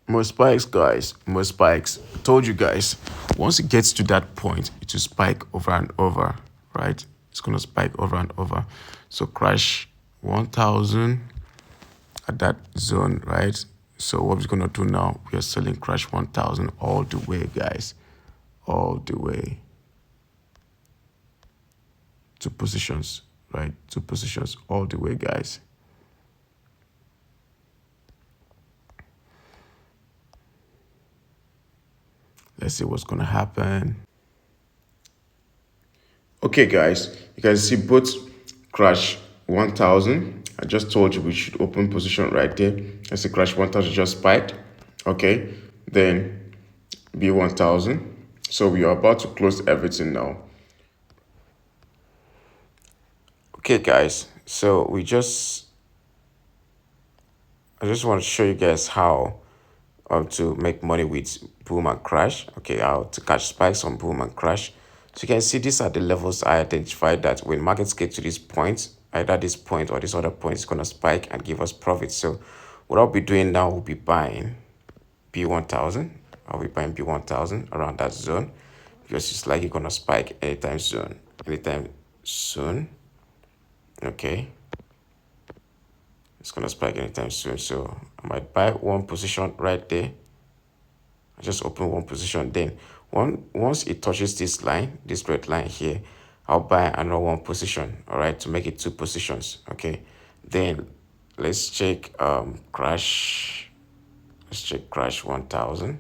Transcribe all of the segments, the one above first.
More spikes, guys. More spikes. I told you guys, once it gets to that point, it will spike over and over, right? It's going to spike over and over. So crash 1000 at that zone, right? So what we're going to do now, we are selling crash 1000 all the way, guys. All the way. Two positions, right? Two positions all the way, guys. Let's see what's going to happen. Okay, guys, you can see both crash 1000. I just told you we should open position right there. I see crash 1000 just spiked. Okay, then B1000. So we are about to close everything now. Okay, guys, so I just want to show you guys how to make money with boom and crash. Okay, how to catch spikes on boom and crash. So you can see these are the levels I identified that when markets get to this point, either this point or this other point is going to spike and give us profit. So what I'll be doing now will be buying B1000. I'll be buying B1000 around that zone because it's likely going to spike anytime soon. Okay, it's going to spike anytime soon. So I might buy one position right there. I just open one position. Then once it touches this line, this red line here, I'll buy another one position, all right, to make it two positions. Okay, then let's check crash. Let's check crash 1000.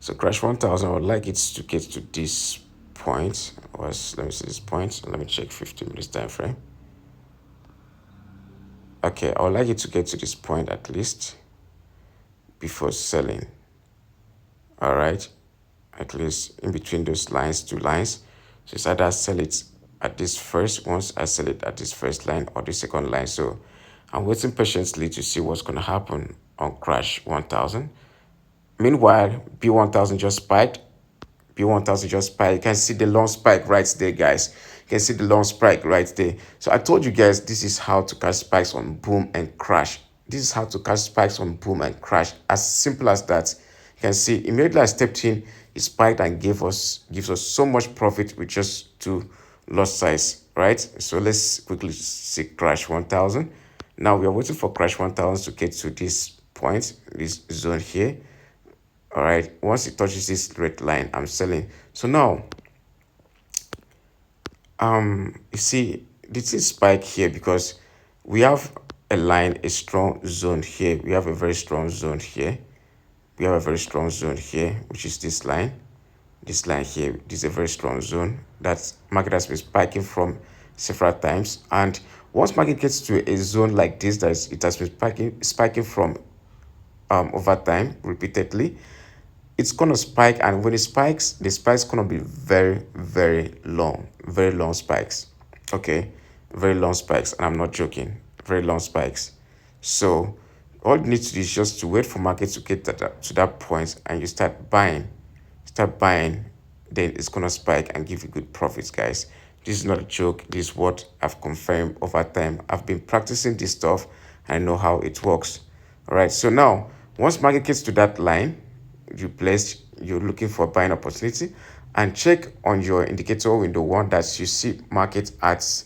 So crash 1000, I would like it to get to this point. Let me see this point. Let me check 50 minutes time frame. Okay, I would like it to get to this point at least before selling. All right, at least in between those lines, two lines. So it's either sell it at this first, once I sell it at this first line or the second line. So I'm waiting patiently to see what's going to happen on crash 1000. Meanwhile, B1000 just spiked. B1000 just spiked. You can see the long spike right there, guys. You can see the long spike right there. So I told you guys, this is how to catch spikes on boom and crash. This is how to catch spikes on boom and crash. As simple as that. You can see immediately I stepped in, it spiked and gives us so much profit with just two lot size, right? So let's quickly see crash 1000. Now we are waiting for crash 1000 to get to this point, this zone here. All right, once it touches this red line, I'm selling. So now you see this is spike here because we have a line, a strong zone here. We have a very strong zone here. We have a very strong zone here, which is this line. This line here, this is a very strong zone that market has been spiking from several times. And once market gets to a zone like this, it has been spiking from over time repeatedly, it's gonna spike, and when it spikes, the spike's gonna be very, very long spikes. Okay, very long spikes, and I'm not joking, very long spikes. So all you need to do is just to wait for market to get to that point, and you start buying, then it's gonna spike and give you good profits, guys. This is not a joke. This is what I've confirmed over time. I've been practicing this stuff and I know how it works. All right, so now once market gets to that line, you're looking for a buying opportunity, and check on your indicator window one that you see market at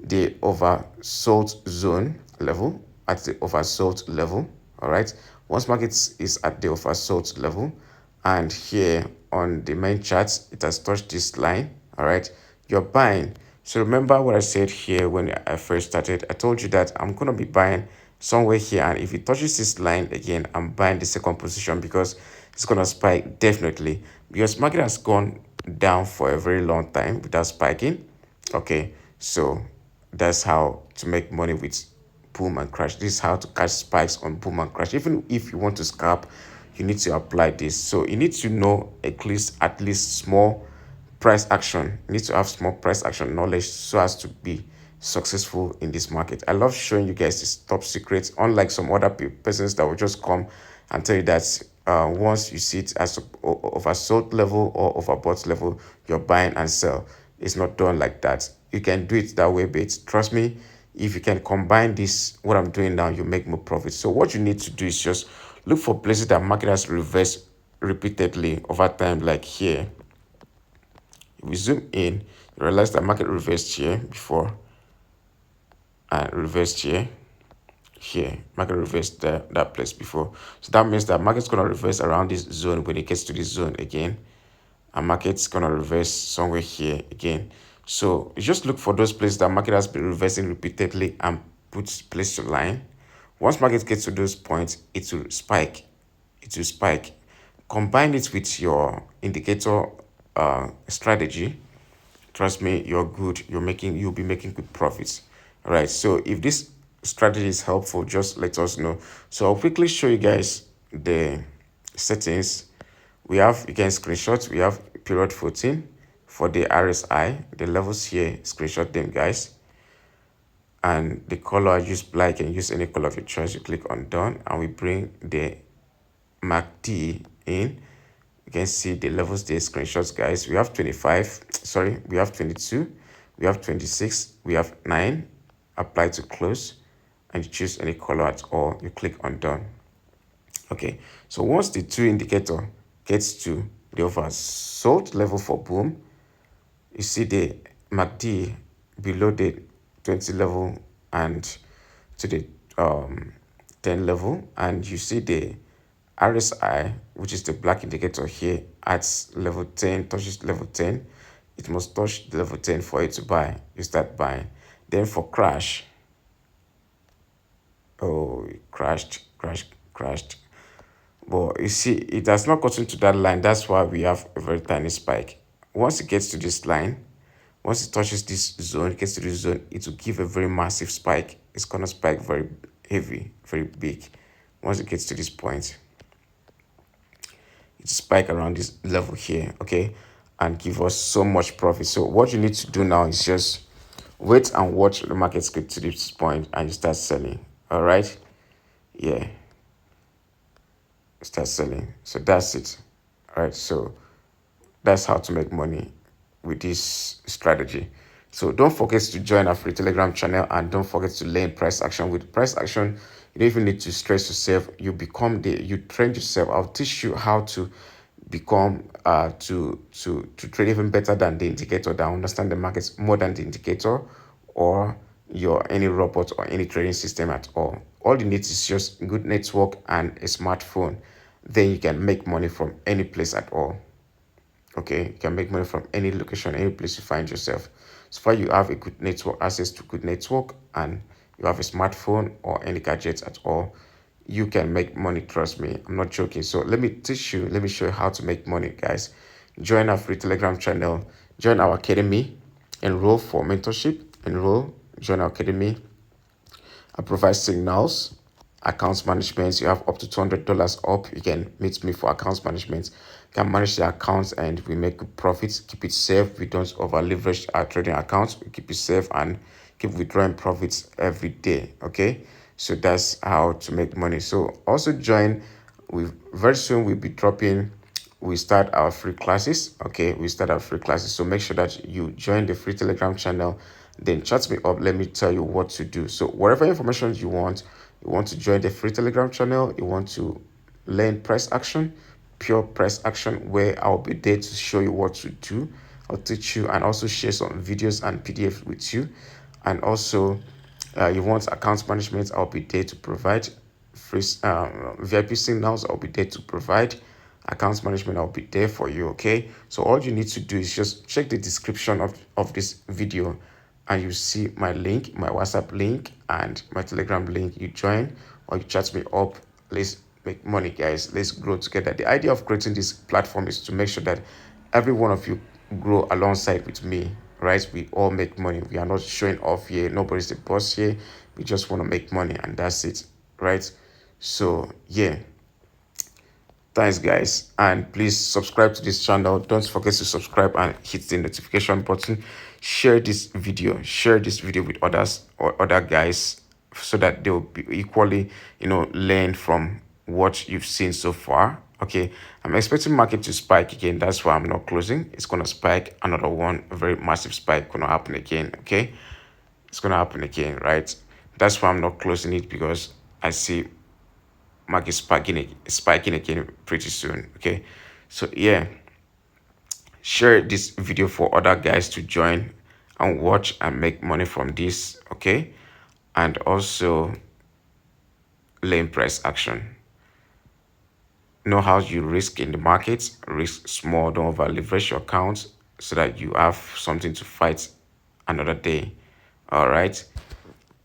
the oversold zone level, all right. Once market is at the oversold level, and here on the main chart it has touched this line, all right, you're buying. So remember what I said here when I first started. I told you that I'm going to be buying somewhere here, and if it touches this line again, I'm buying the second position because it's going to spike definitely, because market has gone down for a very long time without spiking. Okay, so that's how to make money with boom and crash. This is how to catch spikes on boom and crash. Even if you want to scalp, you need to apply this. So you need to know at least small price action. You need to have small price action knowledge so as to be successful in this market. I love showing you guys this top secrets, unlike some other persons that will just come and tell you that once you see it as oversold level or overbought level, you're buying and sell. It's not done like that. You can do it that way, but trust me, if you can combine this, what I'm doing now, you make more profit. So what you need to do is just look for places that market has reversed repeatedly over time, like here. If we zoom in, you realize that market reversed here before and reversed here. Market reversed that place before. So that means that market's gonna reverse around this zone. When it gets to this zone again, and market's gonna reverse somewhere here again. So you just look for those places that market has been reversing repeatedly and put place your line. Once market gets to those points, it will spike. It will spike. Combine it with your indicator strategy. Trust me, you're good. You'll be making good profits. All right. So if this strategy is helpful, just let us know. So I'll quickly show you guys the settings. We have, you can screenshot. We have period 14 for the RSI. The levels here, screenshot them, guys. And the color, I use black, and use any color of your choice. You click on done, and we bring the MACD in. You can see the levels there, screenshots, guys. We have 25, sorry, we have 22, we have 26, we have 9. Apply to close, and you choose any color at all. You click on done. Okay, so once the 2 indicator gets to the oversold level for boom, you see the MACD below the 20 level and to the 10 level, and you see the RSI, which is the black indicator here, at level 10, touches level 10. It must touch level 10 for it to buy. You start buying. Then for crash, oh, it crashed. But you see, it has not gotten to that line. That's why we have a very tiny spike. Once it gets to this line, once it touches this zone, it gets to this zone, it will give a very massive spike. It's going to spike very heavy, very big. Once it gets to this point, it spike around this level here, okay, and give us so much profit. So what you need to do now is just wait and watch the market get to this point, and you start selling. All right, yeah, start selling. So that's it. All right, so that's how to make money with this strategy. So don't forget to join our free Telegram channel, and don't forget to learn price action. With price action, you don't even need to stress yourself. You train yourself. I'll teach you how to become to trade even better than the indicator, that understand the markets more than the indicator or your any robot or any trading system at all. All you need is just good network and a smartphone. Then you can make money from any place at all. Okay, you can make money from any location, any place you find yourself. So far you have a good network, access to good network, and you have a smartphone or any gadgets at all, you can make money. Trust me, I'm not joking. So let me show you how to make money, guys. Join our free Telegram channel, join our academy, enroll for mentorship, join our academy. I provide signals, accounts management. You have up to $200 up. You can meet me for accounts management. You can manage the accounts, and we make good profits. Keep it safe. We don't over leverage our trading accounts. We keep it safe and keep withdrawing profits every day. Okay, so that's how to make money. So also join. We very soon we'll be dropping. We start our free classes. Okay, we start our free classes. So make sure that you join the free Telegram channel, then chat me up. Let me tell you what to do. So whatever information you want to join the free Telegram channel, you want to learn price action, pure price action, where I'll be there to show you what to do. I'll teach you and also share some videos and PDF with you. And also, you want account management, I'll be there to provide. Free VIP signals, I'll be there to provide. Accounts management, I'll be there for you. Okay, so all you need to do is just check the description of this video, and you see my link, my WhatsApp link, and my Telegram link. You join or you chat me up. Let's make money, guys. Let's grow together. The idea of creating this platform is to make sure that every one of you grow alongside with me, right? We all make money. We are not showing off here. Nobody's the boss here. We just want to make money, and that's it, right? So yeah, thanks, guys, and please subscribe to this channel. Don't forget to subscribe and hit the notification button. Share this video with others or other guys, so that they will be equally learn from what you've seen so far. Okay, I'm expecting market to spike again. That's why I'm not closing. It's gonna spike another one. A very massive spike gonna happen again. Okay, it's gonna happen again, right? That's why I'm not closing it, because I see market spiking again pretty soon. Okay, so yeah, share this video for other guys to join and watch and make money from this. Okay, and also learn price action. Know how you risk in the market. Risk small, don't over leverage your accounts, so that you have something to fight another day. All right,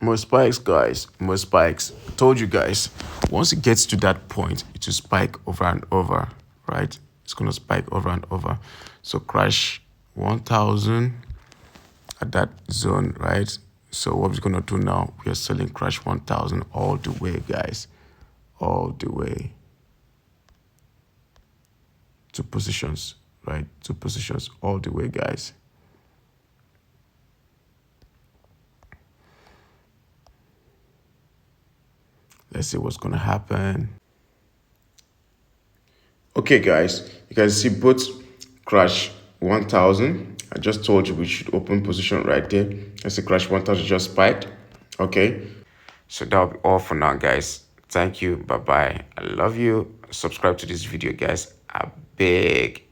more spikes, guys, more spikes. Told you guys, once it gets to that point, it will spike over and over, right? It's gonna spike over and over. So crash 1000 at that zone, right? So what we're gonna do now, we are selling crash 1000 all the way, guys, all the way to positions, right? To positions all the way, guys. Let's see what's gonna happen. Okay, guys, you can see both crash 1000. I just told you we should open position right there. Let's see, crash 1000 just spiked. Okay, so that'll be all for now, guys. Thank you. Bye bye. I love you. Subscribe to this video, guys. I beg.